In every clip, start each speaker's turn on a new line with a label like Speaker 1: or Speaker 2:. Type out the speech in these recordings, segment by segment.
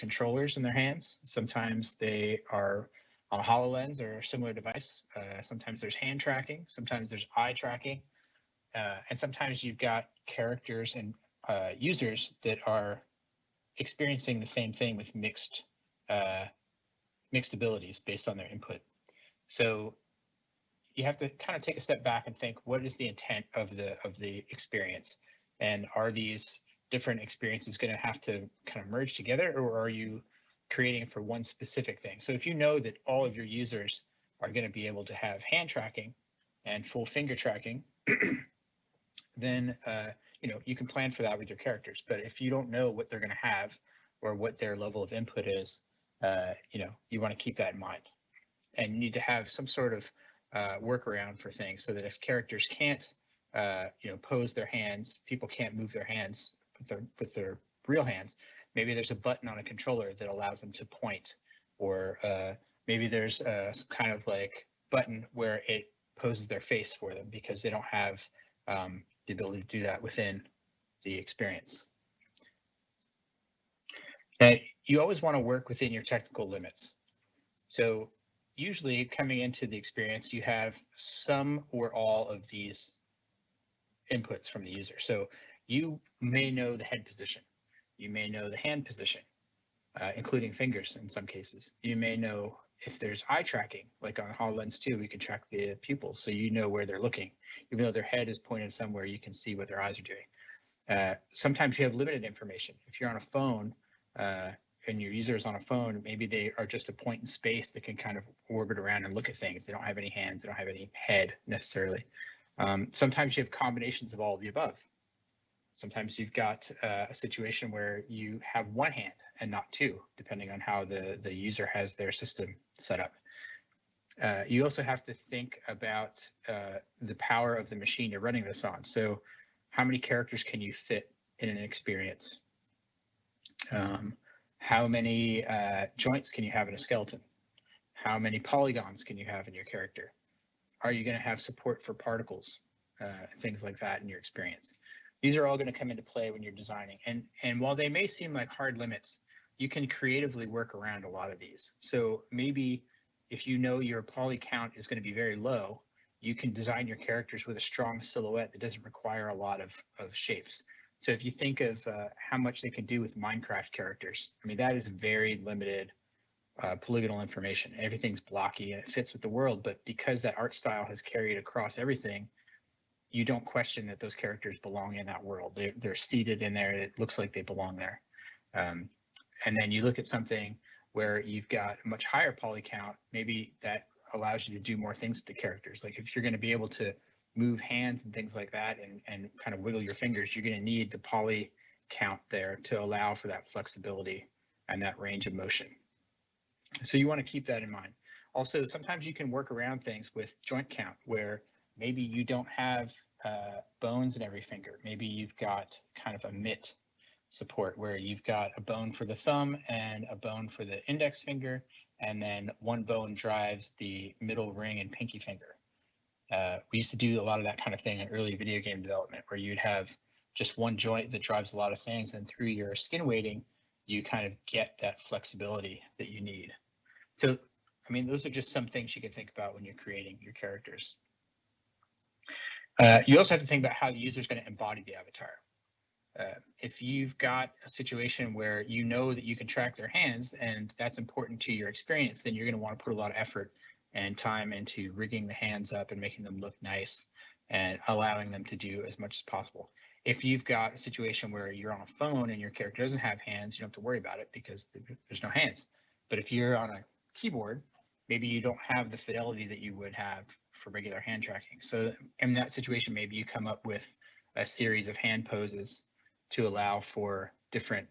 Speaker 1: controllers in their hands. Sometimes they are on a HoloLens or a similar device. Sometimes there's hand tracking. Sometimes there's eye tracking. And sometimes you've got characters and users that are experiencing the same thing with mixed abilities based on their input. So you have to kind of take a step back and think, what is the intent of the experience? And are these different experiences going to have to kind of merge together, or are you creating for one specific thing? So if you know that all of your users are going to be able to have hand tracking and full finger tracking, then you can plan for that with your characters. But if you don't know what they're going to have or what their level of input is, you want to keep that in mind. And you need to have some sort of workaround for things, so that if characters can't pose their hands, people can't move their hands with their real hands, maybe there's a button on a controller that allows them to point, or maybe there's some kind of like button where it poses their face for them because they don't have the ability to do that within the experience. And you always want to work within your technical limits. So usually coming into the experience, you have some or all of these inputs from the user. So you may know the head position. You may know the hand position, including fingers in some cases. You may know if there's eye tracking, like on HoloLens 2, we can track the pupils, so you know where they're looking. Even though their head is pointed somewhere, you can see what their eyes are doing. Sometimes you have limited information. If you're on a phone and your user is on a phone, maybe they are just a point in space that can kind of orbit around and look at things. They don't have any hands, they don't have any head necessarily. Sometimes you have combinations of all of the above. Sometimes you've got a situation where you have one hand and not two, depending on how the user has their system set up. You also have to think about the power of the machine you're running this on. So how many characters can you fit in an experience? How many joints can you have in a skeleton? How many polygons can you have in your character? Are you going to have support for particles, things like that in your experience? These are all going to come into play when you're designing. And while they may seem like hard limits, you can creatively work around a lot of these. So maybe if you know your poly count is going to be very low, you can design your characters with a strong silhouette that doesn't require a lot of shapes. So if you think of how much they can do with Minecraft characters, I mean, that is very limited polygonal information. Everything's blocky and it fits with the world, but because that art style has carried across everything, you don't question that those characters belong in that world. They're seated in there. It looks like they belong there. And then you look at something where you've got a much higher poly count, maybe that allows you to do more things with the characters. Like if you're going to be able to move hands and things like that and kind of wiggle your fingers, you're going to need the poly count there to allow for that flexibility and that range of motion. So you want to keep that in mind. Also, sometimes you can work around things with joint count, where maybe you don't have bones in every finger. Maybe you've got kind of a mitt support where you've got a bone for the thumb and a bone for the index finger, and then one bone drives the middle ring and pinky finger. We used to do a lot of that kind of thing in early video game development, where you'd have just one joint that drives a lot of things, and through your skin weighting, you kind of get that flexibility that you need. So, I mean, those are just some things you can think about when you're creating your characters. You also have to think about how the user is going to embody the avatar. If you've got a situation where you know that you can track their hands and that's important to your experience, then you're going to want to put a lot of effort and time into rigging the hands up and making them look nice and allowing them to do as much as possible. If you've got a situation where you're on a phone and your character doesn't have hands, you don't have to worry about it because there's no hands. But if you're on a keyboard, maybe you don't have the fidelity that you would have for regular hand tracking. So in that situation, maybe you come up with a series of hand poses to allow for different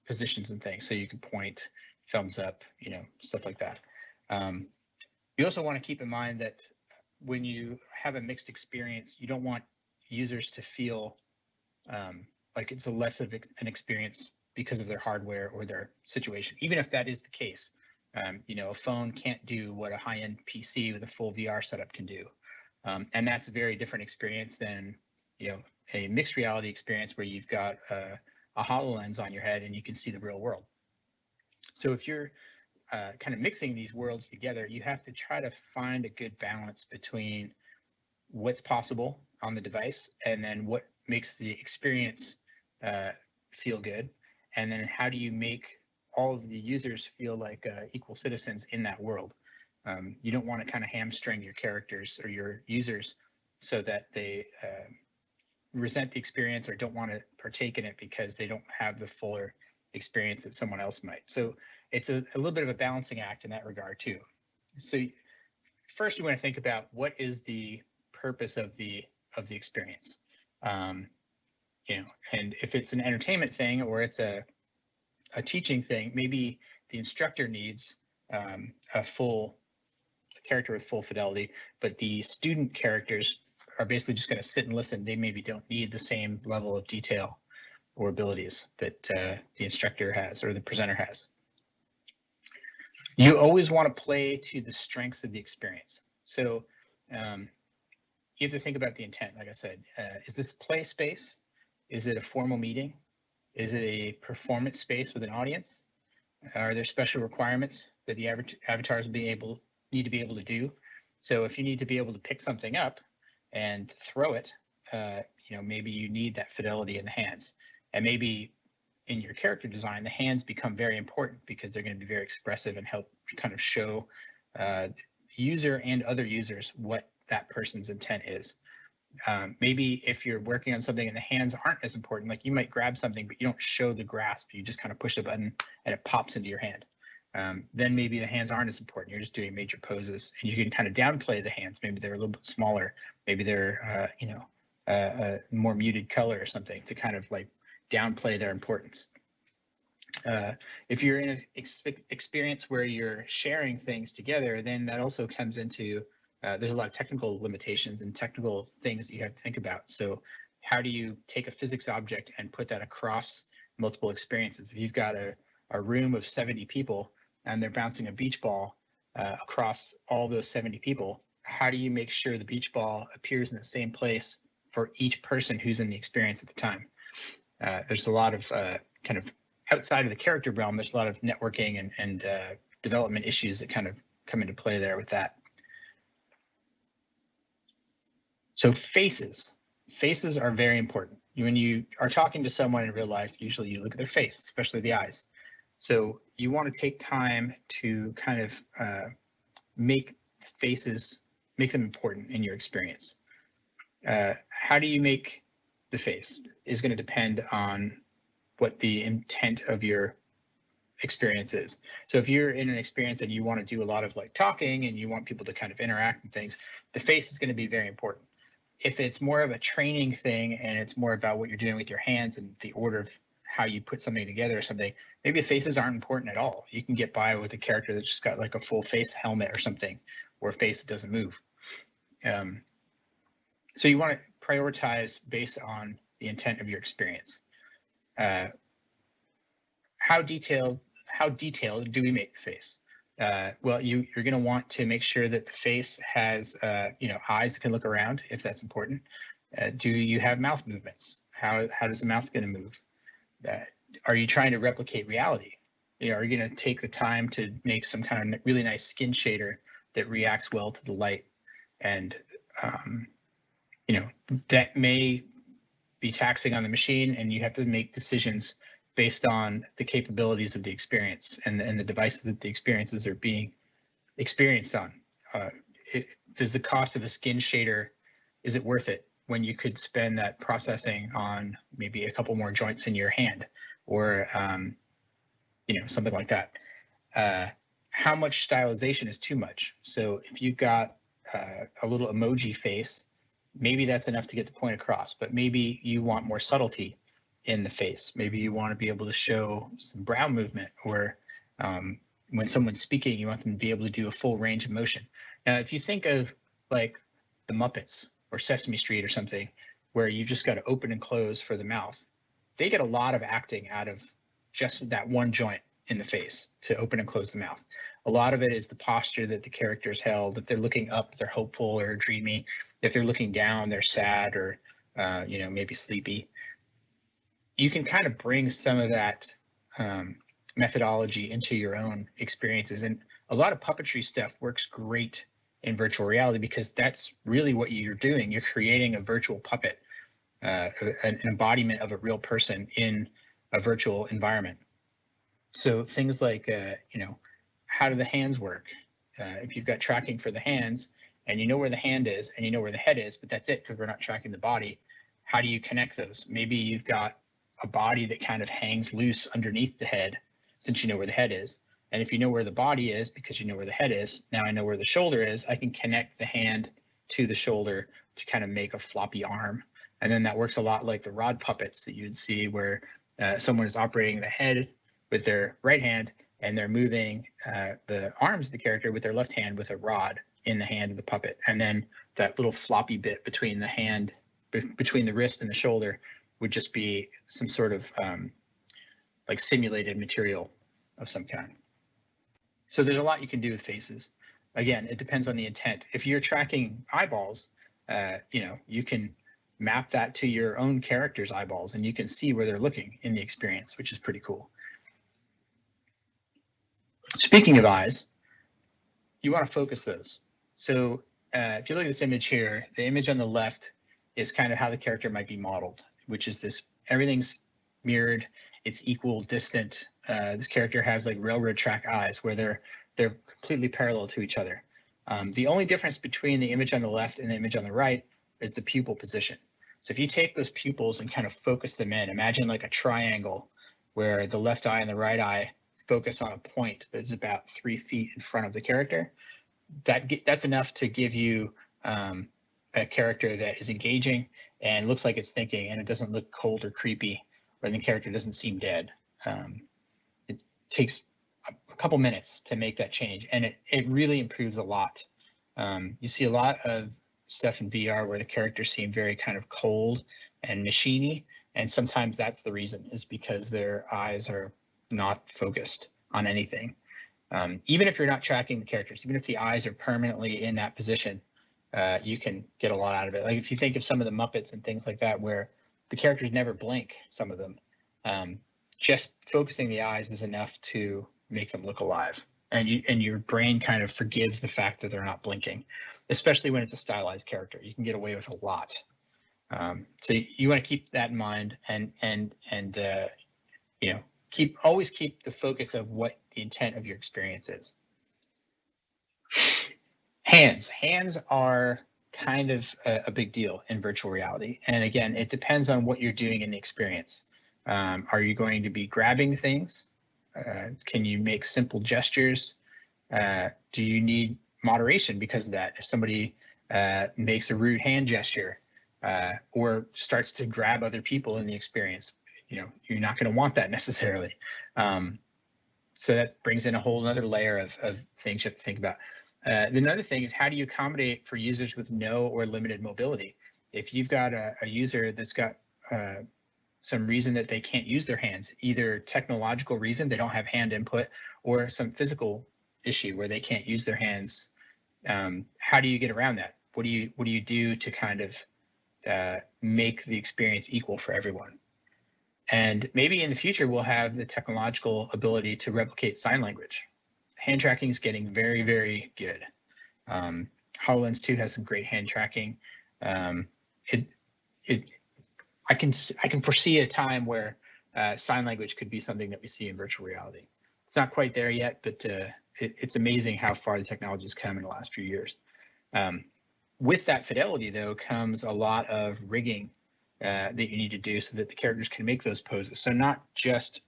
Speaker 1: positions and things. So you can point, thumbs up, stuff like that. You also want to keep in mind that when you have a mixed experience, you don't want users to feel like it's a less of an experience because of their hardware or their situation, even if that is the case. A phone can't do what a high-end PC with a full VR setup can do. And that's a very different experience than, a mixed reality experience where you've got a HoloLens on your head and you can see the real world. So if you're kind of mixing these worlds together, you have to try to find a good balance between what's possible on the device and then what makes the experience feel good, and then how do you make all of the users feel like equal citizens in that world. You don't want to kind of hamstring your characters or your users so that they resent the experience or don't want to partake in it because they don't have the fuller experience that someone else might. So it's a little bit of a balancing act in that regard too. So first you want to think about what is the purpose of the experience. You know, and if it's an entertainment thing or it's a teaching thing, maybe the instructor needs a full character with full fidelity, but the student characters are basically just going to sit and listen. They maybe don't need the same level of detail or abilities that the instructor has or the presenter has. You always want to play to the strengths of the experience. So you have to think about the intent. Like I said, is this play space? Is it a formal meeting? Is it a performance space with an audience? Are there special requirements that the avatars need to be able to do? So if you need to be able to pick something up and throw it, you know, maybe you need that fidelity in the hands. And maybe in your character design, the hands become very important because they're going to be very expressive and help kind of show the user and other users what that person's intent is. Maybe if you're working on something and the hands aren't as important, like you might grab something, but you don't show the grasp, you just kind of push the button and it pops into your hand. Then maybe the hands aren't as important. You're just doing major poses and you can kind of downplay the hands. Maybe they're a little bit smaller. Maybe they're, you know, a more muted color or something to kind of like downplay their importance. If you're in an experience where you're sharing things together, then that also comes into there's a lot of technical limitations and technical things that you have to think about. So how do you take a physics object and put that across multiple experiences? If you've got a room of 70 people and they're bouncing a beach ball across all those 70 people, how do you make sure the beach ball appears in the same place for each person who's in the experience at the time? There's a lot of kind of outside of the character realm, there's a lot of networking and development issues that kind of come into play there with that. So faces are very important. When you are talking to someone in real life, usually you look at their face, especially the eyes. So you want to take time to kind of make them important in your experience. How do you make the face is going to depend on what the intent of your experience is. So if you're in an experience and you want to do a lot of like talking and you want people to kind of interact and things, the face is going to be very important. If it's more of a training thing and it's more about what you're doing with your hands and the order of how you put something together or something, maybe the faces aren't important at all. You can get by with a character that's just got like a full face helmet or something, or a face that doesn't move. So you want to prioritize based on the intent of your experience. How detailed do we make the face? Well, you're going to want to make sure that the face has you know, eyes that can look around if that's important. Do you have mouth movements? How does the mouth going to move? Are you trying to replicate reality? You know, are you going to take the time to make some kind of really nice skin shader that reacts well to the light? And you know, that may be taxing on the machine, and you have to make decisions based on the capabilities of the experience and the devices that the experiences are being experienced on. Does the cost of a skin shader, is it worth it when you could spend that processing on maybe a couple more joints in your hand, or you know, something like that? How much stylization is too much? So if you've got a little emoji face, maybe that's enough to get the point across, but maybe you want more subtlety in the face. Maybe you want to be able to show some brow movement, or when someone's speaking, you want them to be able to do a full range of motion. Now, if you think of like the Muppets or Sesame Street or something, where you just got to open and close for the mouth, they get a lot of acting out of just that one joint in the face to open and close the mouth. A lot of it is the posture that the characters held. If they're looking up, they're hopeful or dreamy. If they're looking down, they're sad or you know, maybe sleepy. you can kind of bring some of that methodology into your own experiences. And a lot of puppetry stuff works great in virtual reality because that's really what you're doing. You're creating a virtual puppet, an embodiment of a real person in a virtual environment. So things like, how do the hands work? If you've got tracking for the hands and you know where the hand is and you know where the head is, but that's it because we're not tracking the body, how do you connect those? Maybe you've got a body that kind of hangs loose underneath the head since you know where the head is. And if you know where the body is because you know where the head is, now I know where the shoulder is, I can connect the hand to the shoulder to kind of make a floppy arm. And then that works a lot like the rod puppets that you'd see where someone is operating the head with their right hand and they're moving the arms of the character with their left hand with a rod in the hand of the puppet. And then that little floppy bit between the hand, between the wrist and the shoulder would just be some sort of like simulated material of some kind. So there's a lot you can do with faces. Again, it depends on the intent. If you're tracking eyeballs, you can map that to your own character's eyeballs and you can see where they're looking in the experience, which is pretty cool. Speaking of eyes, you want to focus those. So if you look at this image here, the image on the left is kind of how the character might be modeled, which is this, everything's mirrored, it's equal distant. This character has like railroad track eyes where they're completely parallel to each other. The only difference between the image on the left and the image on the right is the pupil position. So if you take those pupils and kind of focus them in, imagine like a triangle where the left eye and the right eye focus on a point that's about 3 feet in front of the character. That's enough to give you a character that is engaging and looks like it's thinking, and it doesn't look cold or creepy, or the character doesn't seem dead. It takes a couple minutes to make that change, and it really improves a lot. You see a lot of stuff in VR where the characters seem very kind of cold and machiney, and sometimes that's the reason, is because their eyes are not focused on anything. Even if you're not tracking the characters, even if the eyes are permanently in that position, you can get a lot out of it. Like if you think of some of the Muppets and things like that, where the characters never blink, some of them, just focusing the eyes is enough to make them look alive. And your brain kind of forgives the fact that they're not blinking, especially when it's a stylized character. You can get away with a lot. So you want to keep that in mind, and always keep the focus of what the intent of your experience is. Hands are kind of a big deal in virtual reality. And again, it depends on what you're doing in the experience. Are you going to be grabbing things? Can you make simple gestures? Do you need moderation because of that? If somebody makes a rude hand gesture or starts to grab other people in the experience, you're not going to want that necessarily. So that brings in a whole other layer of things you have to think about. Another thing is, how do you accommodate for users with no or limited mobility? If you've got a user that's got some reason that they can't use their hands, either technological reason, they don't have hand input, or some physical issue where they can't use their hands, how do you get around that? What do you do to kind of make the experience equal for everyone? And maybe in the future, we'll have the technological ability to replicate sign language. Hand tracking is getting very, very good. HoloLens 2 has some great hand tracking. I can foresee a time where sign language could be something that we see in virtual reality. It's not quite there yet, but it's amazing how far the technology has come in the last few years. With that fidelity, though, comes a lot of rigging that you need to do so that the characters can make those poses. So not just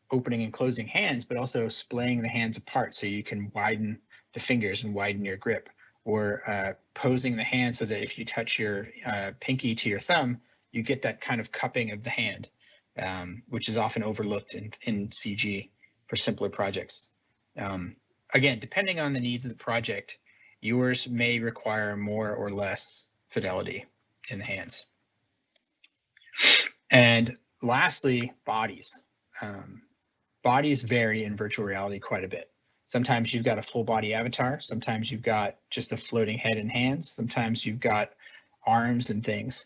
Speaker 1: opening and closing hands, but also splaying the hands apart so you can widen the fingers and widen your grip, or posing the hand so that if you touch your pinky to your thumb, you get that kind of cupping of the hand, which is often overlooked in CG for simpler projects. Again, depending on the needs of the project, yours may require more or less fidelity in the hands. And lastly, bodies. Bodies vary in virtual reality quite a bit. Sometimes you've got a full body avatar. Sometimes you've got just a floating head and hands. Sometimes you've got arms and things.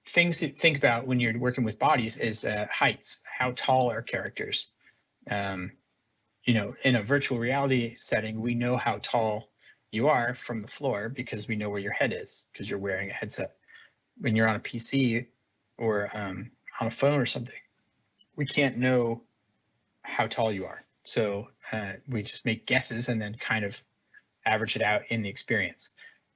Speaker 1: things to think about when you're working with bodies is heights. How tall are characters? You know, in a virtual reality setting, we know how tall you are from the floor because we know where your head is because you're wearing a headset. When you're on a PC or on a phone or something, we can't know how tall you are. So we just make guesses and then kind of average it out in the experience.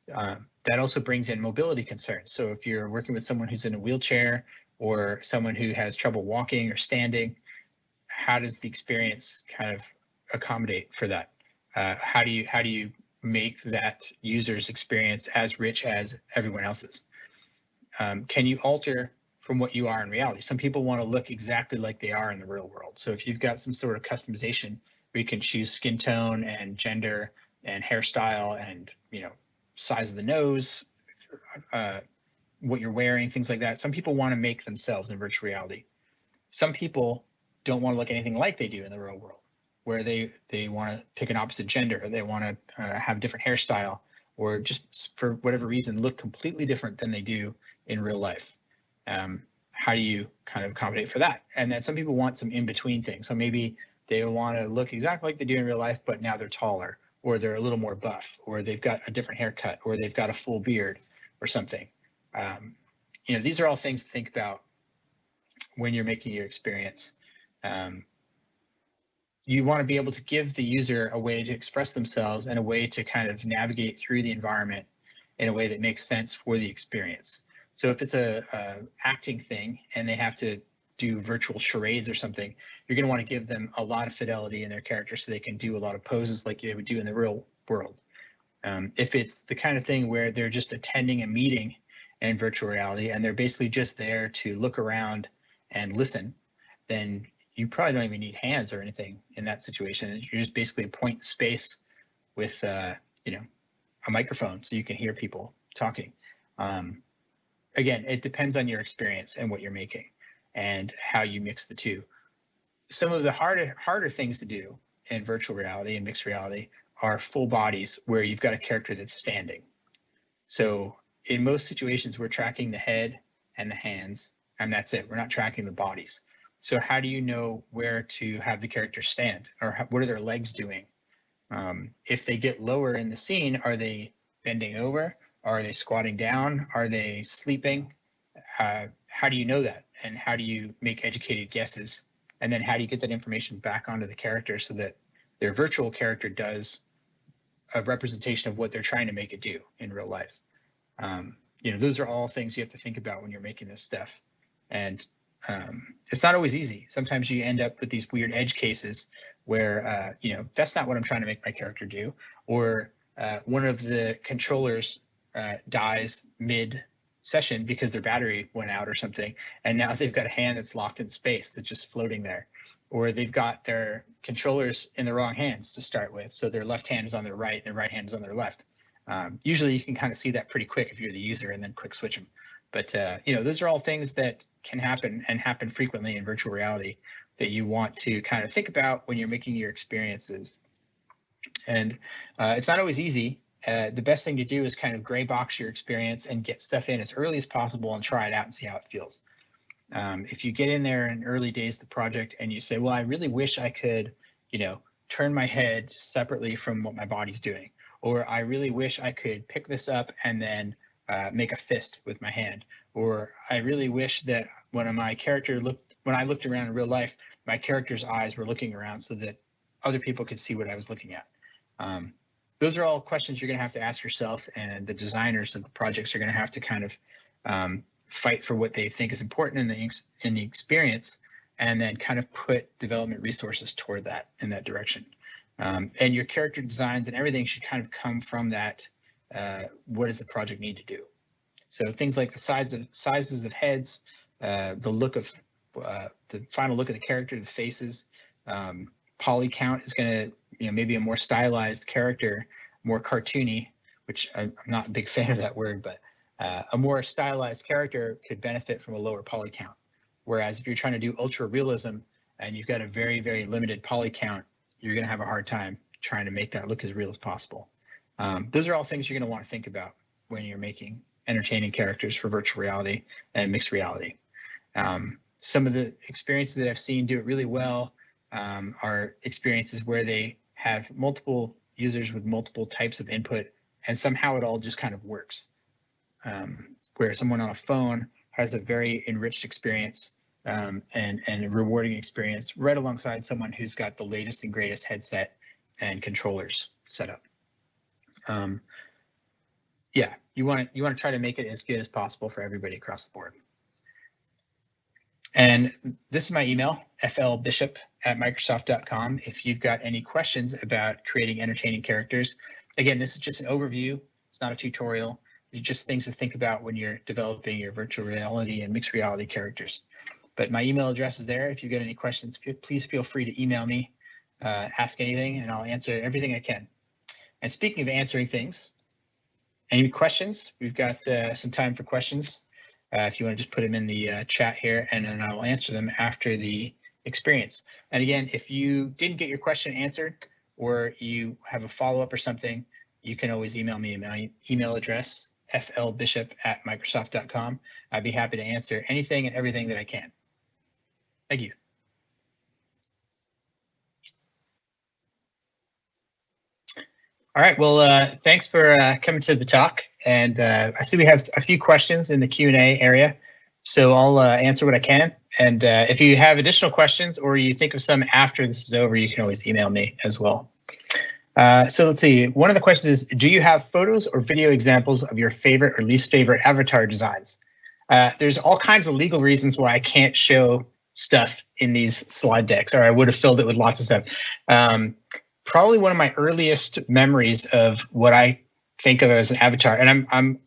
Speaker 1: That also brings in mobility concerns. So if you're working with someone who's in a wheelchair or someone who has trouble walking or standing, how does the experience kind of accommodate for that? How do you make that user's experience as rich as everyone else's? Can you alter from what you are in reality? Some people want to look exactly like they are in the real world. So if you've got some sort of customization where you can choose skin tone and gender and hairstyle and, you know, size of the nose, what you're wearing, things like that. Some people want to make themselves in virtual reality. Some people don't want to look anything like they do in the real world, where they want to pick an opposite gender, or they want to have a different hairstyle, or just for whatever reason look completely different than they do in real life. How do you kind of accommodate for that? And then some people want some in-between things. So maybe they want to look exactly like they do in real life, but now they're taller, or they're a little more buff, or they've got a different haircut, or they've got a full beard or something. You know, these are all things to think about when you're making your experience. You want to be able to give the user a way to express themselves and a way to kind of navigate through the environment in a way that makes sense for the experience. So if it's a acting thing and they have to do virtual charades or something, you're going to want to give them a lot of fidelity in their character so they can do a lot of poses like they would do in the real world. If it's the kind of thing where they're just attending a meeting in virtual reality and they're basically just there to look around and listen, then you probably don't even need hands or anything in that situation. You're just basically a point in space with you know, a microphone so you can hear people talking. Again, it depends on your experience and what you're making and how you mix the two. Some of the harder things to do in virtual reality and mixed reality are full bodies where you've got a character that's standing. So in most situations, we're tracking the head and the hands, and that's it. We're not tracking the bodies. So how do you know where to have the character stand, or what are their legs doing? If they get lower in the scene, are they bending over? Are they squatting down? Are they sleeping? How do you know that? And how do you make educated guesses? And then how do you get that information back onto the character so that their virtual character does a representation of what they're trying to make it do in real life? You know, those are all things you have to think about when you're making this stuff. And it's not always easy. Sometimes you end up with these weird edge cases where, you know, that's not what I'm trying to make my character do. Or one of the controllers dies mid-session because their battery went out or something, and now they've got a hand that's locked in space that's just floating there. Or they've got their controllers in the wrong hands to start with, so their left hand is on their right and their right hand is on their left. Usually you can kind of see that pretty quick if you're the user and then quick switch them. But you know, those are all things that can happen and happen frequently in virtual reality that you want to kind of think about when you're making your experiences. And it's not always easy. The best thing to do is kind of gray box your experience and get stuff in as early as possible and try it out and see how it feels. If you get in there in early days of the project and you say, well, I really wish I could, you know, turn my head separately from what my body's doing, or I really wish I could pick this up and then make a fist with my hand, or I really wish that when I looked around in real life, my character's eyes were looking around so that other people could see what I was looking at. Those are all questions you're going to have to ask yourself, and the designers of the projects are going to have to kind of fight for what they think is important in the experience, and then kind of put development resources toward that in that direction. And your character designs and everything should kind of come from that. What does the project need to do? So things like the sizes of heads, the look of the final look of the character, the faces. Poly count is going to, you know, maybe a more stylized character, more cartoony, which I'm not a big fan of that word, but a more stylized character could benefit from a lower poly count. Whereas if you're trying to do ultra realism and you've got a very, very limited poly count, you're going to have a hard time trying to make that look as real as possible. Those are all things you're going to want to think about when you're making. entertaining characters for virtual reality and mixed reality. Some of the experiences that I've seen do it really well are experiences where they have multiple users with multiple types of input, and somehow it all just kind of works. Where someone on a phone has a very enriched experience and a rewarding experience right alongside someone who's got the latest and greatest headset and controllers set up. Yeah, you want to try to make it as good as possible for everybody across the board. And this is my email, flbishop@microsoft.com. If you've got any questions about creating entertaining characters, again, this is just an overview. It's not a tutorial. It's just things to think about when you're developing your virtual reality and mixed reality characters. But my email address is there. If you've got any questions, please feel free to email me, ask anything, and I'll answer everything I can. And speaking of answering things, any questions? We've got some time for questions. If you want to just put them in the chat here, and then I will answer them after the experience. And again, if you didn't get your question answered or you have a follow-up or something, you can always email me. My email address, flbishop@microsoft.com. I'd be happy to answer anything and everything that I can. Thank you. All right, well, thanks for coming to the talk. And I see we have a few questions in the Q&A area, so I'll answer what I can. And if you have additional questions or you think of some after this is over, you can always email me as well. So let's see, one of the questions is, do you have photos or video examples of your favorite or least favorite avatar designs? There's all kinds of legal reasons why I can't show stuff in these slide decks, or I would have filled it with lots of stuff. Probably one of my earliest memories of what I think of as an avatar, and I'm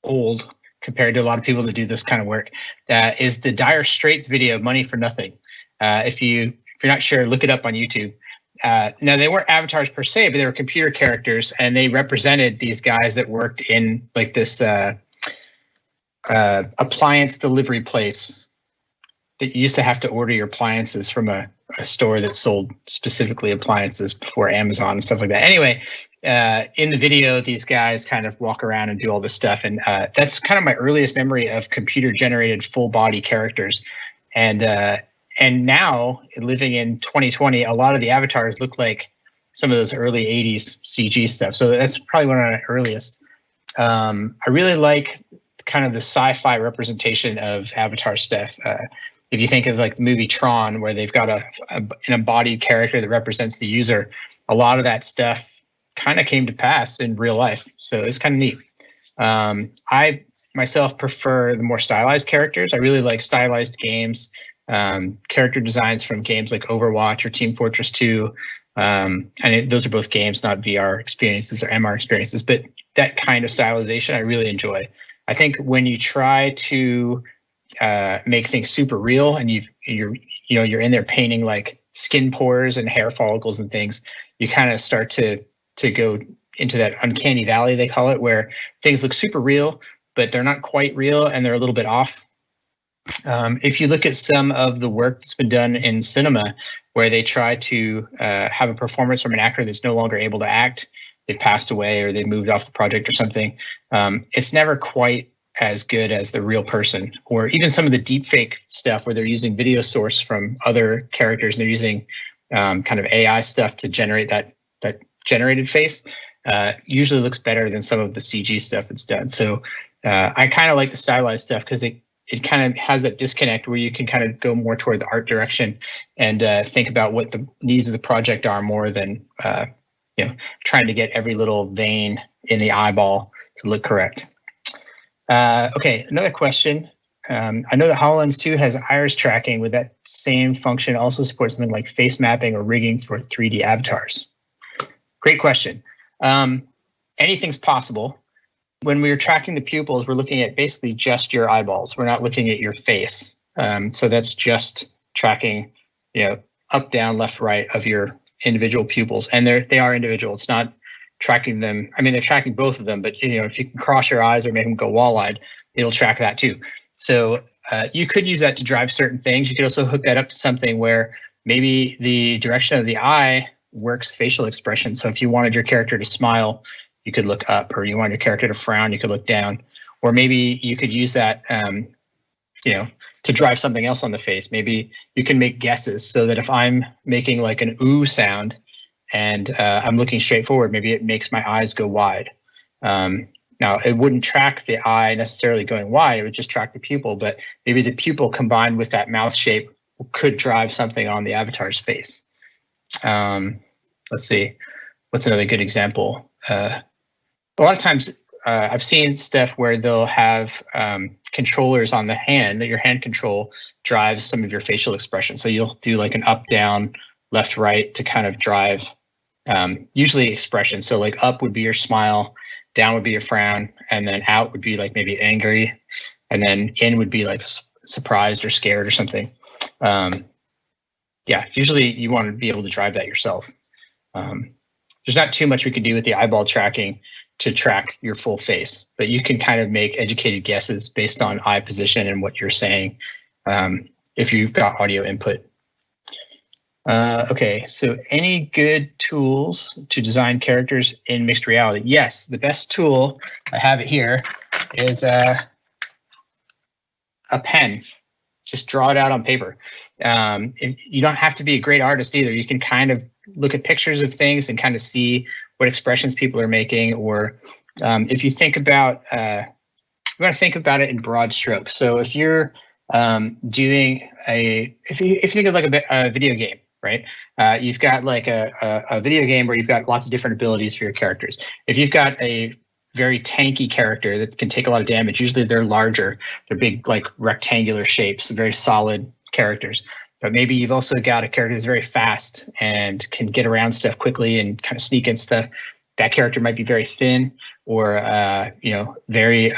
Speaker 1: old compared to a lot of people that do this kind of work, is the Dire Straits video, Money for Nothing. If you're not sure, look it up on YouTube. Now, they weren't avatars per se, but they were computer characters, and they represented these guys that worked in like this appliance delivery place that you used to have to order your appliances from a store that sold specifically appliances before Amazon and stuff like that. Anyway, in the video, these guys kind of walk around and do all this stuff. And that's kind of my earliest memory of computer generated full body characters. And now, living in 2020, a lot of the avatars look like some of those early 80s CG stuff. So that's probably one of my earliest. I really like kind of the sci-fi representation of avatar stuff. If you think of like the movie Tron, where they've got an embodied character that represents the user, a lot of that stuff kind of came to pass in real life. So it's kind of neat. I myself prefer the more stylized characters. I really like stylized games, character designs from games like Overwatch or Team Fortress 2. Those are both games, not VR experiences or MR experiences, but that kind of stylization I really enjoy. I think when you try to make things super real and you're in there painting like skin pores and hair follicles and things, you kind of start to go into that uncanny valley, they call it, where things look super real, but they're not quite real and they're a little bit off. If you look at some of the work that's been done in cinema, where they try to have a performance from an actor that's no longer able to act, they've passed away or they've moved off the project or something, it's never quite as good as the real person. Or even some of the deepfake stuff where they're using video source from other characters and they're using kind of AI stuff to generate that generated face, usually looks better than some of the CG stuff that's done. So I kind of like the stylized stuff because it kind of has that disconnect where you can kind of go more toward the art direction and think about what the needs of the project are more than trying to get every little vein in the eyeball to look correct. Okay, another question. I know that HoloLens 2 has iris tracking. Would that same function also support something like face mapping or rigging for 3D avatars? Great question. Anything's possible. When we are tracking the pupils, we're looking at basically just your eyeballs. We're not looking at your face. So that's just tracking, up, down, left, right of your individual pupils. And they are individual. It's not tracking them. I mean, they're tracking both of them, but if you can cross your eyes or make them go wall-eyed, it'll track that too. So you could use that to drive certain things. You could also hook that up to something where maybe the direction of the eye works facial expression. So if you wanted your character to smile, you could look up, or you wanted your character to frown, you could look down. or maybe you could use that, you know, to drive something else on the face. Maybe you can make guesses so that if I'm making like an ooh sound and I'm looking straight forward, maybe it makes my eyes go wide. Now, it wouldn't track the eye necessarily going wide, it would just track the pupil, but maybe the pupil combined with that mouth shape could drive something on the avatar's face. Let's see, what's another good example? A lot of times I've seen stuff where they'll have controllers on the hand, that your hand control drives some of your facial expression. So you'll do like an up, down, left, right to kind of drive usually expression. So like up would be your smile, down would be your frown, and then out would be like maybe angry, and then in would be like surprised or scared or something. Yeah, usually you want to be able to drive that yourself. There's not too much we can do with the eyeball tracking to track your full face, but you can kind of make educated guesses based on eye position and what you're saying if you've got audio input. Okay, so any good tools to design characters in mixed reality? Yes, the best tool, I have it here, is a pen. Just draw it out on paper. You don't have to be a great artist either. You can kind of look at pictures of things and kind of see what expressions people are making, or if you think about, you want to think about it in broad strokes. So if you're doing if you think of like a video game, right? You've got like a video game where you've got lots of different abilities for your characters. If you've got a very tanky character that can take a lot of damage, usually they're larger, they're big, like rectangular shapes, very solid characters. But maybe you've also got a character that's very fast and can get around stuff quickly and kind of sneak in stuff. That character might be very thin or you know, very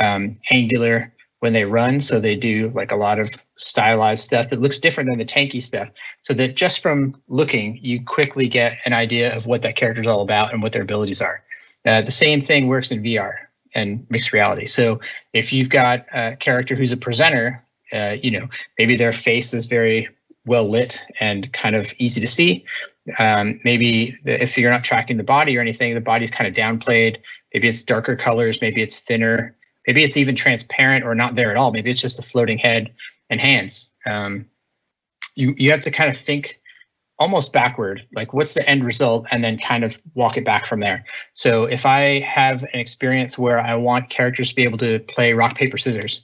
Speaker 1: angular when they run, so they do like a lot of stylized stuff that looks different than the tanky stuff, so that just from looking, you quickly get an idea of what that character is all about and what their abilities are. The same thing works in VR and mixed reality. So if you've got a character who's a presenter, you know, maybe their face is very well lit and kind of easy to see. Maybe if you're not tracking the body or anything, the body's kind of downplayed. Maybe it's darker colors, maybe it's thinner. Maybe it's even transparent or not there at all. Maybe it's just a floating head and hands. You have to kind of think almost backward, like what's the end result, and then kind of walk it back from there. So if I have an experience where I want characters to be able to play rock, paper, scissors,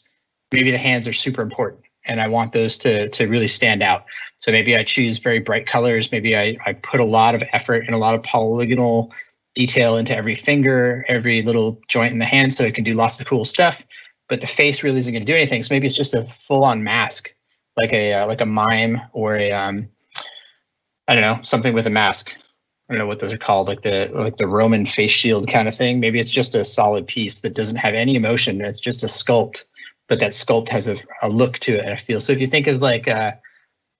Speaker 1: maybe the hands are super important and I want those to really stand out. So maybe I choose very bright colors. Maybe I put a lot of effort and a lot of polygonal detail into every finger, every little joint in the hand, so it can do lots of cool stuff, but the face really isn't going to do anything. So maybe it's just a full-on mask, like a mime or a I don't know, something with a mask. I don't know what those are called, like the Roman face shield kind of thing. Maybe it's just a solid piece that doesn't have any emotion. It's just a sculpt, but that sculpt has a look to it and a feel. So if you think of like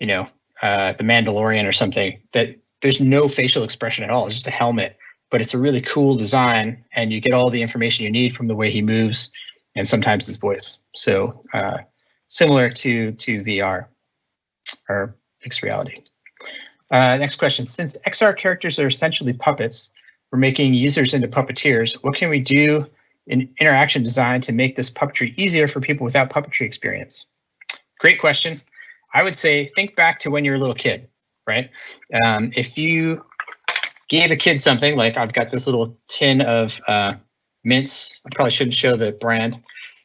Speaker 1: you know, the Mandalorian or something, that there's no facial expression at all. It's just a helmet. But it's a really cool design, and you get all the information you need from the way he moves and sometimes his voice. So similar to VR or mixed reality. Next question. Since XR characters are essentially puppets, we're making users into puppeteers. What can we do in interaction design to make this puppetry easier for people without puppetry experience? Great question. I would say think back to when you were a little kid, right? If you gave a kid something, like I've got this little tin of mints. I probably shouldn't show the brand.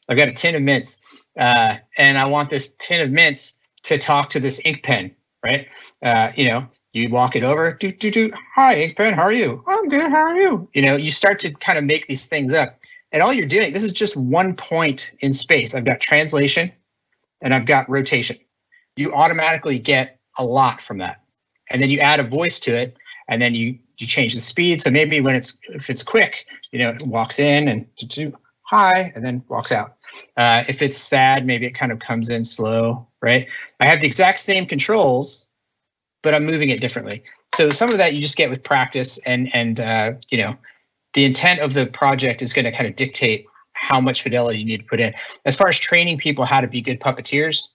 Speaker 1: I've got a tin of mints, and I want this tin of mints to talk to this ink pen, right? You know, you walk it over, hi, ink pen, how are you? I'm good, how are you? You know, you start to kind of make these things up. And all you're doing, this is just one point in space. I've got translation and I've got rotation. You automatically get a lot from that. And then you add a voice to it, and then you change the speed. So maybe if it's quick, you know, it walks in and hi, and then walks out. If it's sad, maybe it kind of comes in slow, right? I have the exact same controls, but I'm moving it differently. So some of that you just get with practice, and you know, the intent of the project is going to kind of dictate how much fidelity you need to put in. As far as training people how to be good puppeteers,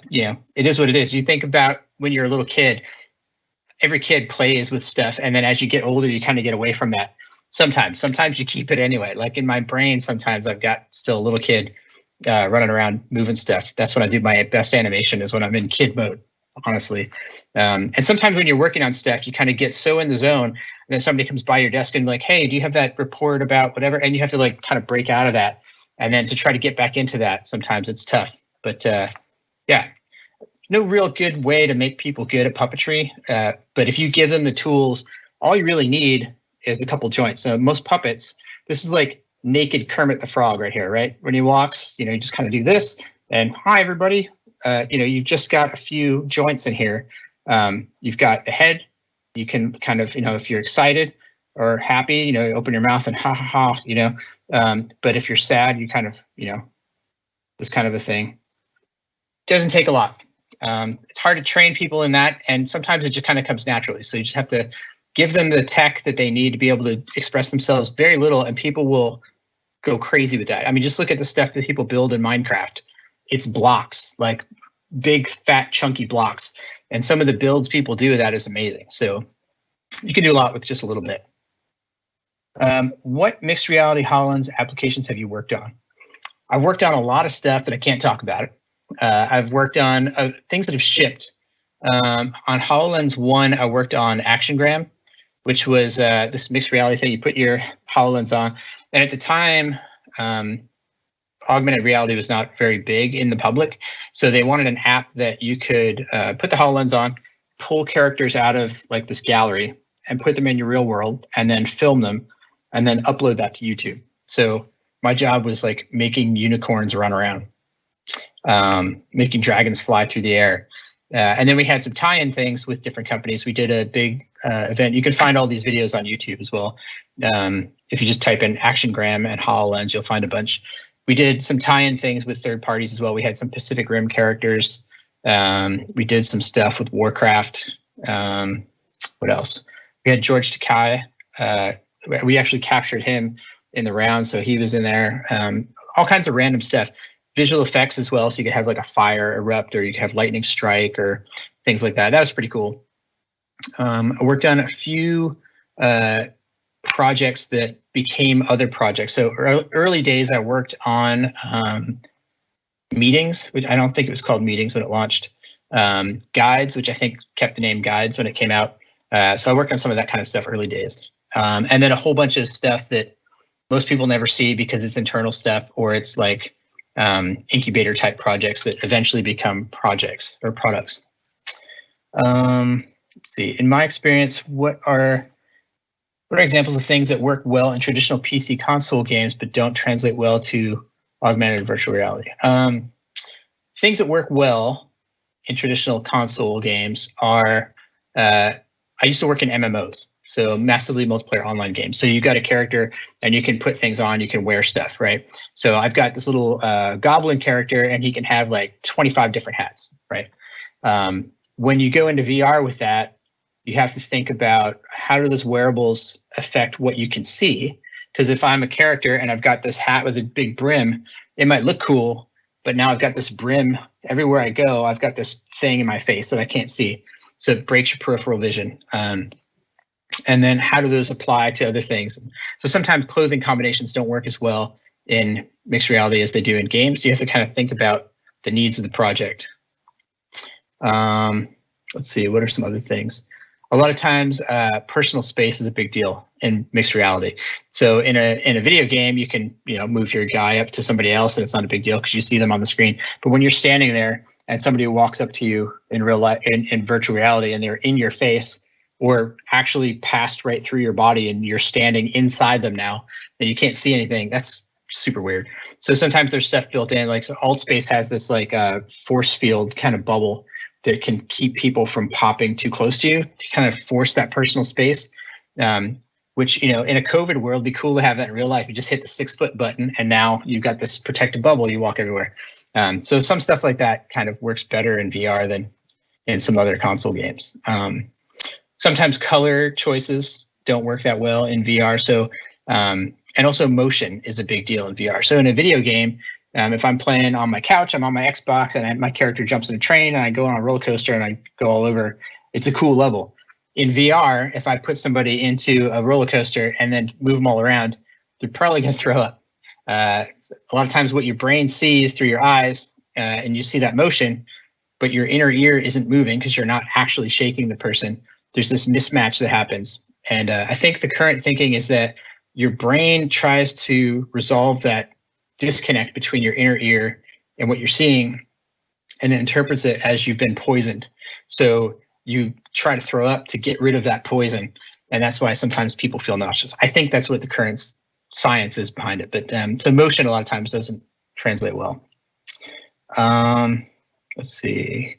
Speaker 1: you know, it is what it is. You think about when you're a little kid, every kid plays with stuff, and then as you get older, you kind of get away from that. Sometimes you keep it anyway. Like in my brain, sometimes I've got still a little kid running around moving stuff. That's when I do my best animation, is when I'm in kid mode, honestly. And sometimes when you're working on stuff, you kind of get so in the zone, and then somebody comes by your desk and like, hey, do you have that report about whatever? And you have to like kind of break out of that. And then to try to get back into that, sometimes it's tough. But yeah, no real good way to make people good at puppetry. But if you give them the tools, all you really need is a couple joints. So most puppets, this is like naked Kermit the Frog right here, right? When he walks, you just kind of do this and hi, everybody. You've just got a few joints in here. You've got the head. You can kind of, if you're excited or happy, you open your mouth and ha, ha, ha, but if you're sad, you kind of, this kind of a thing. Doesn't take a lot. It's hard to train people in that. And sometimes it just kind of comes naturally. So you just have to give them the tech that they need to be able to express themselves very little, and people will go crazy with that. I mean, just look at the stuff that people build in Minecraft. It's blocks, like big, fat, chunky blocks. And some of the builds people do with that is amazing. So you can do a lot with just a little bit. What mixed reality HoloLens applications have you worked on? I've worked on a lot of stuff that I can't talk about. I've worked on things that have shipped. On HoloLens 1, I worked on ActionGram, which was this mixed reality thing. You put your HoloLens on. And at the time, augmented reality was not very big in the public. So they wanted an app that you could put the HoloLens on, pull characters out of like this gallery and put them in your real world, and then film them and then upload that to YouTube. So my job was like making unicorns run around, making dragons fly through the air. And then we had some tie-in things with different companies. We did a big event. You can find all these videos on YouTube as well. If you just type in ActionGram and HoloLens, you'll find a bunch. We did some tie-in things with third parties as well. We had some Pacific Rim characters. We did some stuff with Warcraft. What else? We had George Takai. We actually captured him in the round, so he was in there. All kinds of random stuff. Visual effects as well, so you could have like a fire erupt, or you could have lightning strike, or things like that. That was pretty cool. I worked on a few projects that became other projects. So early days, I worked on Meetings, which I don't think it was called Meetings when it launched. Guides, which I think kept the name Guides when it came out. So I worked on some of that kind of stuff early days. And then a whole bunch of stuff that most people never see because it's internal stuff, or it's like incubator type projects that eventually become projects or products. Let's see. In my experience, what are examples of things that work well in traditional PC console games but don't translate well to augmented virtual reality? Things that work well in traditional console games are, I used to work in MMOs, so massively multiplayer online games. So you've got a character and you can put things on, you can wear stuff, right? So I've got this little goblin character, and he can have like 25 different hats, right? When you go into VR with that, you have to think about how do those wearables affect what you can see? Because if I'm a character and I've got this hat with a big brim, it might look cool, but now I've got this brim everywhere I go. I've got this thing in my face that I can't see. So it breaks your peripheral vision. And then how do those apply to other things? So sometimes clothing combinations don't work as well in mixed reality as they do in games. You have to kind of think about the needs of the project. Let's see, what are some other things? A lot of times, personal space is a big deal in mixed reality. So in a video game, you can move your guy up to somebody else, and it's not a big deal because you see them on the screen. But when you're standing there and somebody walks up to you in real life, in virtual reality, and they're in your face, or actually passed right through your body, and you're standing inside them now, and you can't see anything, that's super weird. So sometimes there's stuff built in, like so AltSpace has this like force field kind of bubble that can keep people from popping too close to you, to kind of force that personal space, which, in a COVID world, would be cool to have that in real life. You just hit the 6-foot button, and now you've got this protective bubble, you walk everywhere. So some stuff like that kind of works better in VR than in some other console games. Sometimes color choices don't work that well in VR. So, and also motion is a big deal in VR. So in a video game, if I'm playing on my couch, I'm on my Xbox, and my character jumps in a train, and I go on a roller coaster, and I go all over, it's a cool level. in VR, if I put somebody into a roller coaster and then move them all around, they're probably going to throw up. A lot of times what your brain sees through your eyes, and you see that motion, but your inner ear isn't moving because you're not actually shaking the person. There's this mismatch that happens. And I think the current thinking is that your brain tries to resolve that disconnect between your inner ear and what you're seeing, and it interprets it as you've been poisoned. So you try to throw up to get rid of that poison. And that's why sometimes people feel nauseous. I think that's what the current science is behind it. But so motion a lot of times doesn't translate well. Let's see.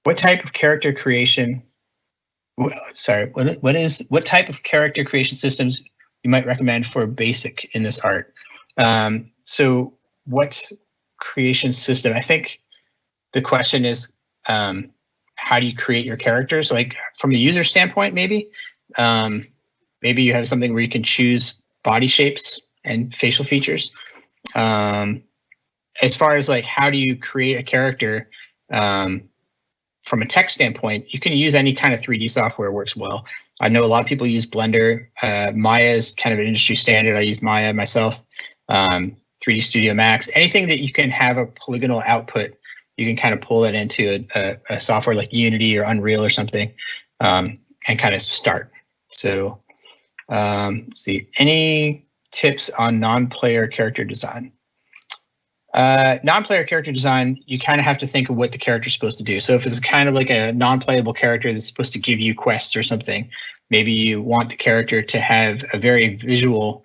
Speaker 1: What type of character creation? Sorry, what type of character creation systems you might recommend for basic in this art? So what creation system? I think the question is, how do you create your characters? Like from a user standpoint, maybe you have something where you can choose body shapes and facial features. As far as like, how do you create a character? From a tech standpoint, you can use any kind of 3D software, works well. I know a lot of people use Blender. Maya is kind of an industry standard. I use Maya myself. 3D Studio Max, anything that you can have a polygonal output, you can kind of pull it into a software like Unity or Unreal or something, and kind of start. So let's see, any tips on non-player character design? Non-player character design, you kind of have to think of what the character is supposed to do. So if it's kind of like a non-playable character that's supposed to give you quests or something, maybe you want the character to have a very visual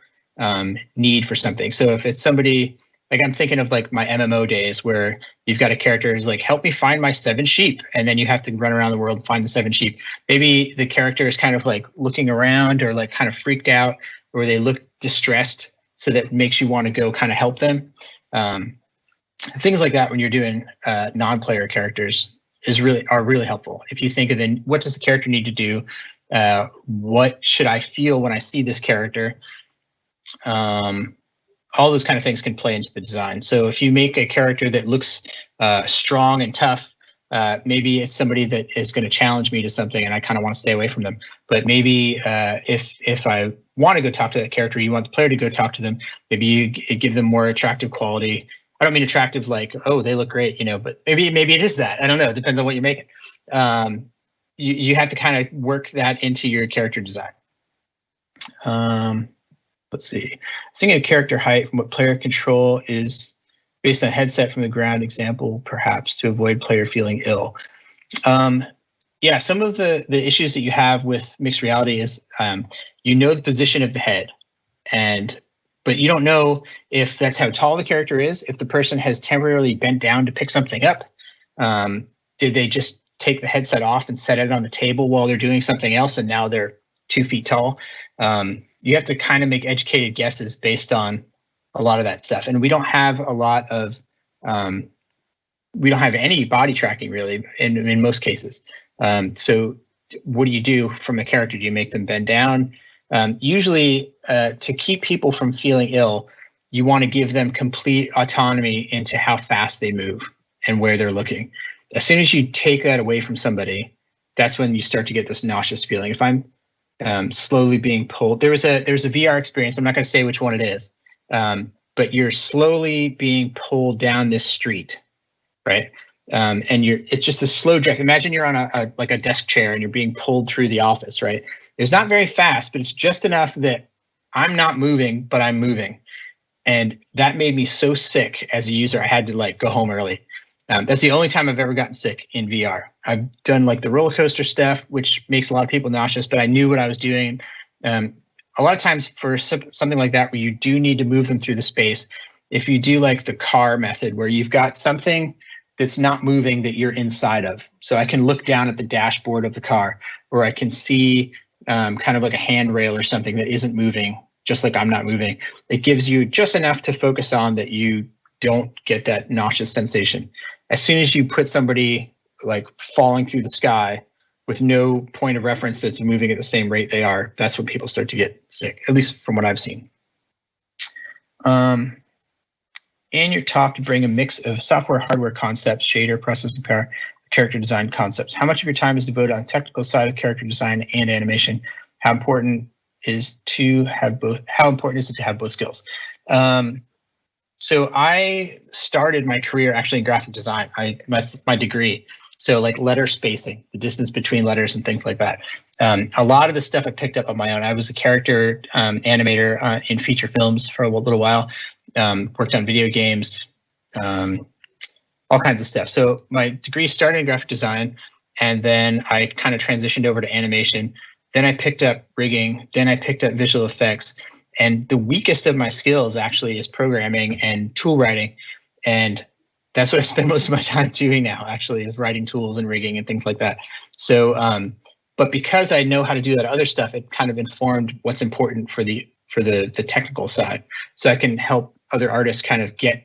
Speaker 1: need for something. So if it's somebody, like I'm thinking of like my MMO days where you've got a character who's like, help me find my 7 sheep. And then you have to run around the world and find the 7 sheep. Maybe the character is kind of like looking around or like kind of freaked out, or they look distressed. So that makes you want to go kind of help them. Things like that when you're doing non-player characters are really helpful. If you think of then, what does the character need to do? What should I feel when I see this character? All those kind of things can play into the design. So if you make a character that looks strong and tough, maybe it's somebody that is going to challenge me to something and I kind of want to stay away from them. But maybe if I want to go talk to that character, you want the player to go talk to them, maybe you give them more attractive quality. I don't mean attractive like, oh, they look great, but maybe it is that. I don't know. It depends on what you're making. You have to kind of work that into your character design. Let's see. Setting a character height from what player control is based on headset from the ground example, perhaps to avoid player feeling ill. Yeah, some of the issues that you have with mixed reality is the position of the head, but you don't know if that's how tall the character is, if the person has temporarily bent down to pick something up. Did they just take the headset off and set it on the table while they're doing something else and now they're 2 feet tall? You have to kind of make educated guesses based on a lot of that stuff. And we don't have a lot of, we don't have any body tracking really in most cases. So what do you do from a character? Do you make them bend down? Usually to keep people from feeling ill, you want to give them complete autonomy into how fast they move and where they're looking. As soon as you take that away from somebody, that's when you start to get this nauseous feeling. If I'm slowly being pulled, there's a VR experience, I'm not going to say which one it is, but you're slowly being pulled down this street, right? And it's just a slow drift. Imagine you're on a desk chair and you're being pulled through the office, right? It's not very fast, but it's just enough that I'm not moving, but I'm moving. And that made me so sick as a user, I had to like go home early. That's the only time I've ever gotten sick in VR. I've done like the roller coaster stuff, which makes a lot of people nauseous, but I knew what I was doing. A lot of times for something like that, where you do need to move them through the space, if you do like the car method, where you've got something that's not moving that you're inside of. So I can look down at the dashboard of the car, or I can see kind of like a handrail or something that isn't moving, just like I'm not moving. It gives you just enough to focus on that you don't get that nauseous sensation. As soon as you put somebody like falling through the sky with no point of reference that's moving at the same rate they are, that's when people start to get sick, at least from what I've seen. In your talk, to bring a mix of software, hardware concepts, shader, processing power, character design concepts. How much of your time is devoted on the technical side of character design and animation? How important is to have both? How important is it to have both skills? So I started my career actually in graphic design. That's my degree. So like letter spacing, the distance between letters and things like that. A lot of the stuff I picked up on my own. I was a character animator in feature films for a little while. Worked on video games, all kinds of stuff. So my degree started in graphic design, and then I kind of transitioned over to animation. Then I picked up rigging. Then I picked up visual effects. And the weakest of my skills actually is programming and tool writing. And that's what I spend most of my time doing now, actually, is writing tools and rigging and things like that. So, but because I know how to do that other stuff, it kind of informed what's important for the technical side. So I can help other artists kind of get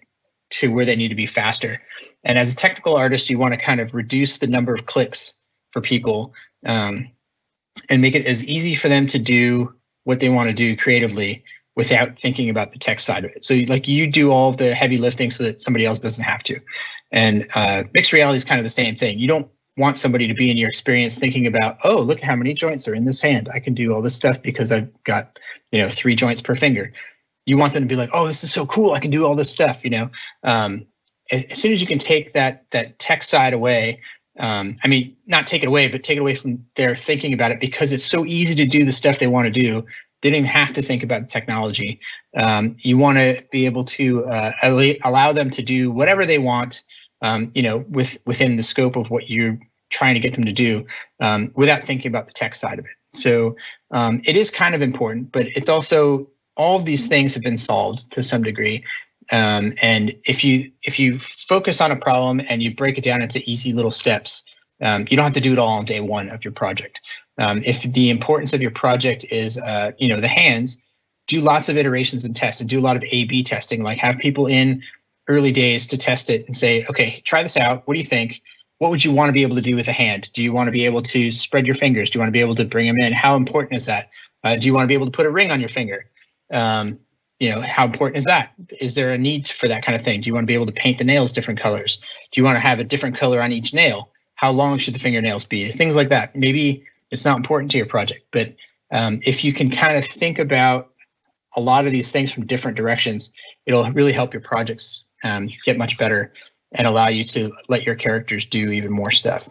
Speaker 1: to where they need to be faster. And as a technical artist, you want to kind of reduce the number of clicks for people and make it as easy for them to do what they want to do creatively without thinking about the tech side of it. So like you do all the heavy lifting so that somebody else doesn't have to. And mixed reality is kind of the same thing. You don't want somebody to be in your experience thinking about, oh, look how many joints are in this hand. I can do all this stuff because I've got, 3 joints per finger. You want them to be like, oh, this is so cool. I can do all this stuff, As soon as you can take that tech side away, not take it away, but take it away from their thinking about it, because it's so easy to do the stuff they want to do. They don't even have to think about the technology. You want to be able to allow them to do whatever they want, within the scope of what you're trying to get them to do, without thinking about the tech side of it. So it is kind of important, but it's also, all of these things have been solved to some degree. And if you focus on a problem and you break it down into easy little steps, you don't have to do it all on day one of your project. If the importance of your project is, the hands, do lots of iterations and tests, and do a lot of A/B testing. Like have people in early days to test it and say, okay, try this out. What do you think? What would you want to be able to do with a hand? Do you want to be able to spread your fingers? Do you want to be able to bring them in? How important is that? Do you want to be able to put a ring on your finger? How important is that? Is there a need for that kind of thing? Do you want to be able to paint the nails different colors? Do you want to have a different color on each nail? How long should the fingernails be? Things like that. Maybe it's not important to your project, but if you can kind of think about a lot of these things from different directions, it'll really help your projects get much better and allow you to let your characters do even more stuff.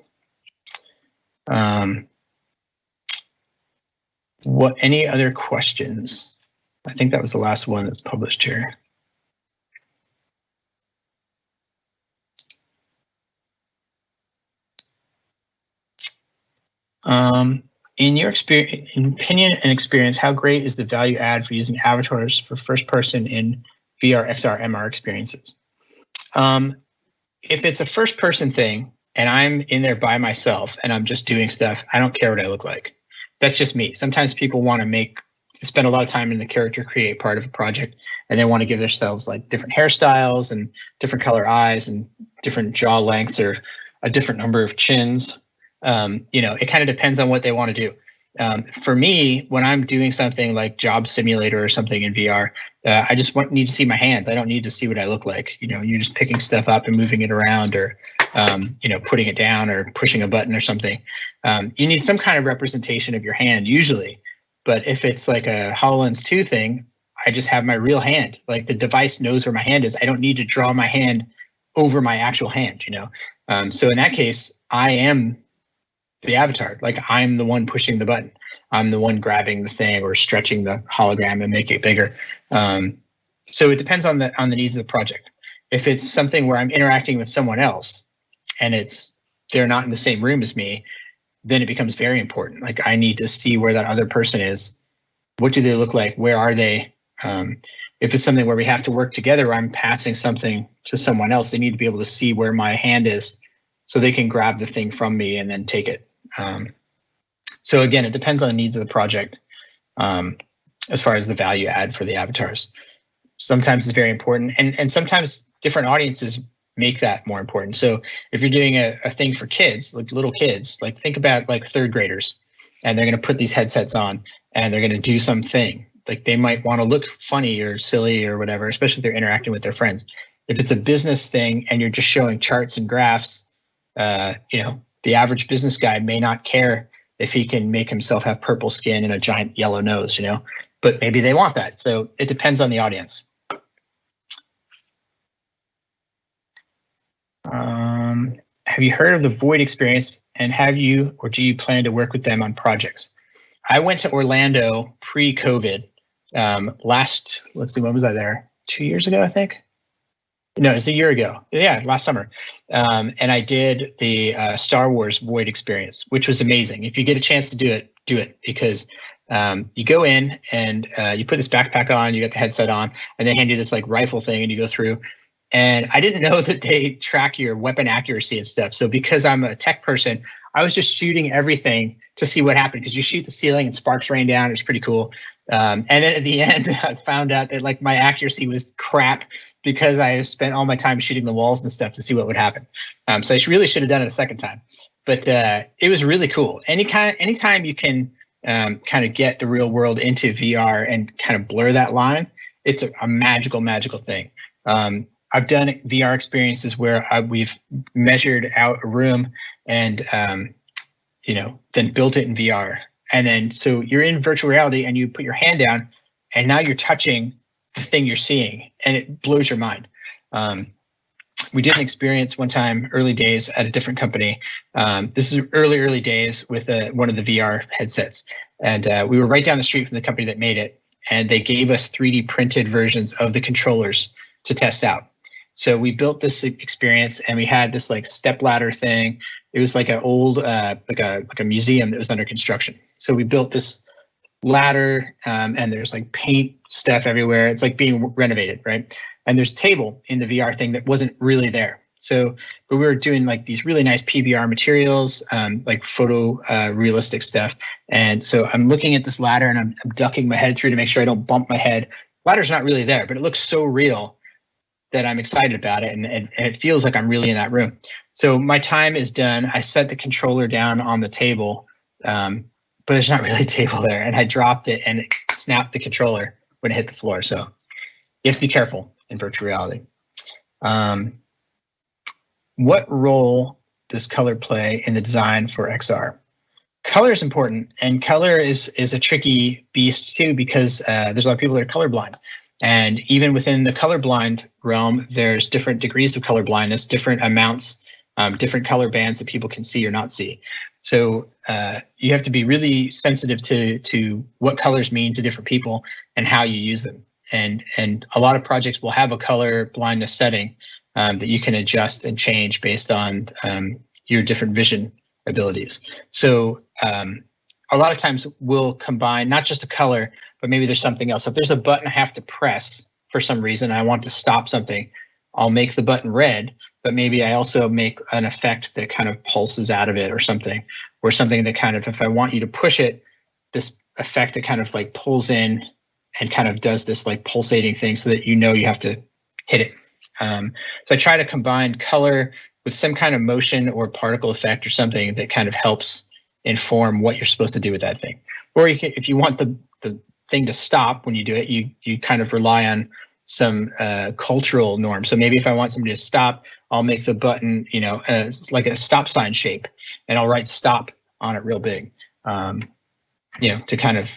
Speaker 1: Any other questions? I think that was the last one that's published here. In your opinion and experience, how great is the value add for using avatars for first person in VR, XR, MR experiences? If it's a first person thing and I'm in there by myself and I'm just doing stuff, I don't care what I look like. That's just me. Sometimes people want to spend a lot of time in the character create part of a project, and they want to give themselves like different hairstyles and different color eyes and different jaw lengths or a different number of chins. It kind of depends on what they want to do. For me, when I'm doing something like Job Simulator or something in VR, I just need to see my hands. I don't need to see what I look like. You're just picking stuff up and moving it around, or putting it down or pushing a button or something. You need some kind of representation of your hand usually. But if it's like a HoloLens 2 thing, I just have my real hand. Like the device knows where my hand is. I don't need to draw my hand over my actual hand, So in that case, I am the avatar. Like I'm the one pushing the button. I'm the one grabbing the thing or stretching the hologram and make it bigger. So it depends on the needs of the project. If it's something where I'm interacting with someone else and they're not in the same room as me, then it becomes very important. Like I need to see where that other person is. What do they look like? Where are they? If it's something where we have to work together, I'm passing something to someone else, they need to be able to see where my hand is so they can grab the thing from me and then take it. So again, it depends on the needs of the project as far as the value add for the avatars. Sometimes it's very important, and sometimes different audiences make that more important. So if you're doing a thing for kids, like little kids, like think about like third graders, and they're going to put these headsets on and they're going to do something. Like they might want to look funny or silly or whatever, especially if they're interacting with their friends. If it's a business thing and you're just showing charts and graphs, the average business guy may not care if he can make himself have purple skin and a giant yellow nose, but maybe they want that. So it depends on the audience. Have you heard of the Void experience, and have you or do you plan to work with them on projects? I went to Orlando pre-COVID let's see, when was I there? 2 years ago, I think. No, it's a year ago. Yeah, last summer. And I did the Star Wars Void experience, which was amazing. If you get a chance to do it because you go in and you put this backpack on, you got the headset on, and they hand you this like rifle thing and you go through. And I didn't know that they track your weapon accuracy and stuff. So because I'm a tech person, I was just shooting everything to see what happened, because you shoot the ceiling and sparks rain down. It's pretty cool. And then at the end, I found out that like my accuracy was crap because I spent all my time shooting the walls and stuff to see what would happen. So I really should have done it a second time. But it was really cool. Anytime you can kind of get the real world into VR and kind of blur that line, it's a magical thing. I've done VR experiences where we've measured out a room and then built it in VR. And then so you're in virtual reality and you put your hand down and now you're touching the thing you're seeing, and it blows your mind. We did an experience one time, early days at a different company. This is early days with one of the VR headsets. And we were right down the street from the company that made it. And they gave us 3D printed versions of the controllers to test out. So we built this experience and we had this like step ladder thing. It was like an old, like a museum that was under construction. So we built this ladder and there's like paint stuff everywhere. It's like being renovated, right? And there's a table in the VR thing that wasn't really there. So, but we were doing like these really nice PBR materials, like photo realistic stuff. And so I'm looking at this ladder and I'm ducking my head through to make sure I don't bump my head. Ladder's not really there, but it looks so real that I'm excited about it. And it feels like I'm really in that room. So my time is done. I set the controller down on the table, but there's not really a table there. And I dropped it and it snapped the controller when it hit the floor. So you have to be careful in virtual reality. What role does color play in the design for XR? Color is important, and color is a tricky beast too, because there's a lot of people that are colorblind. And even within the colorblind realm, there's different degrees of color blindness, different amounts, different color bands that people can see or not see. So you have to be really sensitive to what colors mean to different people and how you use them. And a lot of projects will have a color blindness setting that you can adjust and change based on your different vision abilities. So a lot of times we'll combine not just a color, but maybe there's something else. So if there's a button I have to press for some reason, I want to stop something, I'll make the button red, but maybe I also make an effect that kind of pulses out of it or something that kind of, if I want you to push it, this effect that kind of like pulls in and kind of does this like pulsating thing so that you know you have to hit it. So I try to combine color with some kind of motion or particle effect or something that kind of helps inform what you're supposed to do with that thing. Or you can, if you want the thing to stop when you do it, you kind of rely on some cultural norm. So maybe if I want somebody to stop, I'll make the button, like a stop sign shape, and I'll write stop on it real big, to kind of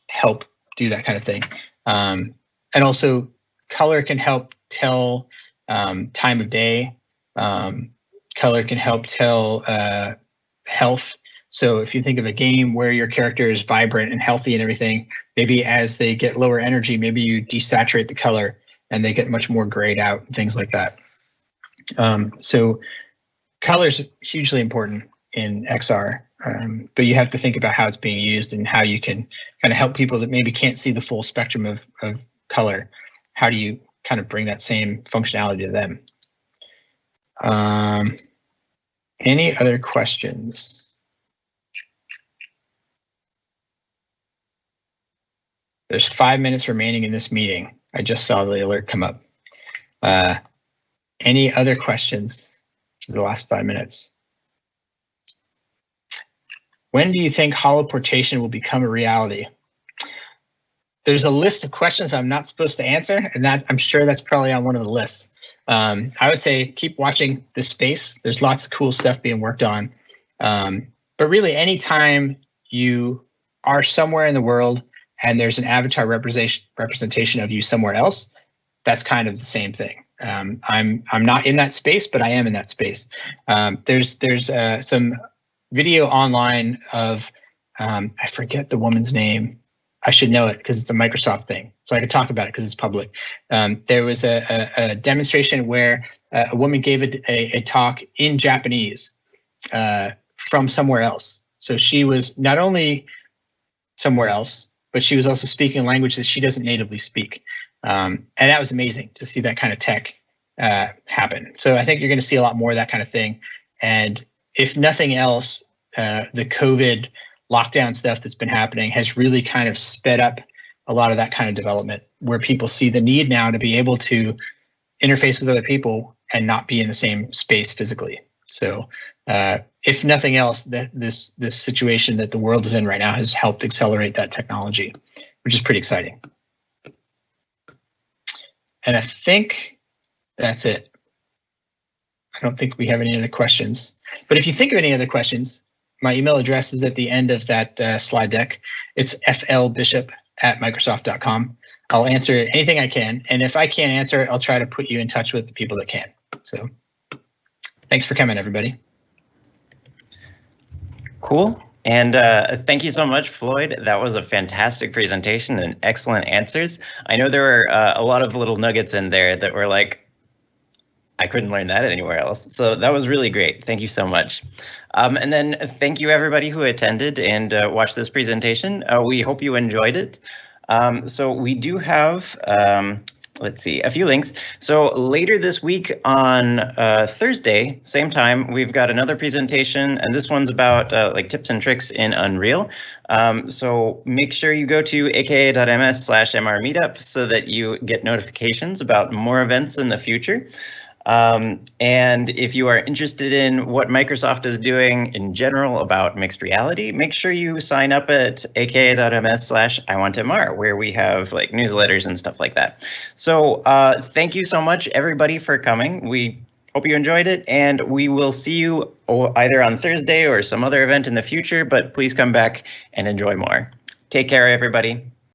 Speaker 1: help do that kind of thing. And also color can help tell time of day. Color can help tell health. So if you think of a game where your character is vibrant and healthy and everything, maybe as they get lower energy, maybe you desaturate the color and they get much more grayed out and things like that. So color is hugely important in XR, but you have to think about how it's being used and how you can kind of help people that maybe can't see the full spectrum of color. How do you kind of bring that same functionality to them? Any other questions? There's 5 minutes remaining in this meeting. I just saw the alert come up. Any other questions for the last 5 minutes? When do you think holoportation will become a reality? There's a list of questions I'm not supposed to answer, and that I'm sure that's probably on one of the lists. I would say keep watching this space. There's lots of cool stuff being worked on. But really, anytime you are somewhere in the world and there's an avatar representation of you somewhere else, that's kind of the same thing. I'm not in that space, but I am in that space. There's some video online of I forget the woman's name. I should know it because it's a Microsoft thing, so I could talk about it because it's public. There was a demonstration where a woman gave a talk in Japanese from somewhere else. So she was not only somewhere else, but she was also speaking a language that she doesn't natively speak. And that was amazing to see that kind of tech happen. So I think you're going to see a lot more of that kind of thing. And if nothing else, the COVID lockdown stuff that's been happening has really kind of sped up a lot of that kind of development, where people see the need now to be able to interface with other people and not be in the same space physically. So if nothing else, this situation that the world is in right now has helped accelerate that technology, which is pretty exciting. And I think that's it. I don't think we have any other questions. But if you think of any other questions, my email address is at the end of that slide deck. It's flbishop@microsoft.com. I'll answer anything I can. And if I can't answer it, I'll try to put you in touch with the people that can. So thanks for coming, everybody.
Speaker 2: Cool. And thank you so much, Floyd. That was a fantastic presentation and excellent answers. I know there were a lot of little nuggets in there that were like, I couldn't learn that anywhere else. So that was really great. Thank you so much. And then thank you everybody who attended and watched this presentation. We hope you enjoyed it. So we do have, let's see, a few links. So later this week on Thursday, same time, we've got another presentation, and this one's about like tips and tricks in Unreal. So make sure you go to aka.ms/mrmeetup so that you get notifications about more events in the future. And if you are interested in what Microsoft is doing in general about mixed reality, make sure you sign up at aka.ms/iwantmr, where we have like newsletters and stuff like that. So thank you so much, everybody, for coming. We hope you enjoyed it, and we will see you either on Thursday or some other event in the future, but please come back and enjoy more. Take care, everybody.